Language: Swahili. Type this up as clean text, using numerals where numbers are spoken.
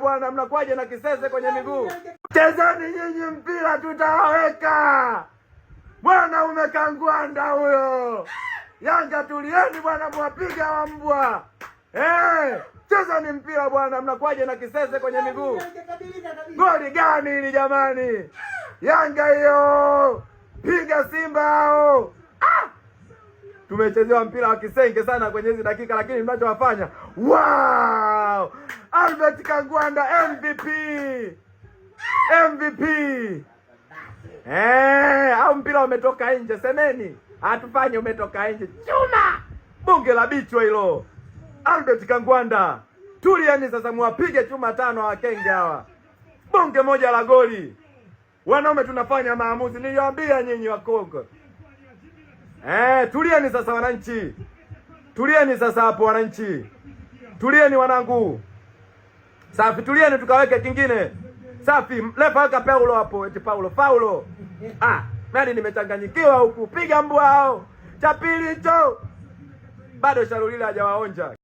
bwana, mnakuaje na kisese kwenye miguu? Chezeni nyinyi mpira, tutawaweka. Bwana umekangwanda huyo. Yanga tulieni bwana, mwapiga wa mbwa. Chezeni mpira bwana, mnakuaje na kisese kwenye miguu? Goli gani hili jamani? Yanga hiyo. Piga Simba hao. Tumechezewa mpira wa kisenge sana kwenye hizi dakika, lakini mnachowafanya wow! Albert Kangwanda MVP. Au mpira umetoka nje, semeni. Hatufanye umetoka nje. Chuma! Bunge la bichwa hilo. Albert Kangwanda. Tulieni sasa, muwapige chuma 5 wakenge hawa. Bunge moja la goli. Wanaume tunafanya maamuzi. Niliwaambia nyinyi wa Kongo. Tulieni sasa wananchi. Tulieni sasa hapo wananchi. Tulieni wanangu. Safi, tulieni tukaweke kingine. Safi, lepa weka Paulo hapo, eti Paulo. Nani nimechanganyikiwa huku. Piga mbwa hao. Cha pili hicho. Bado Shalulile hajawaonja.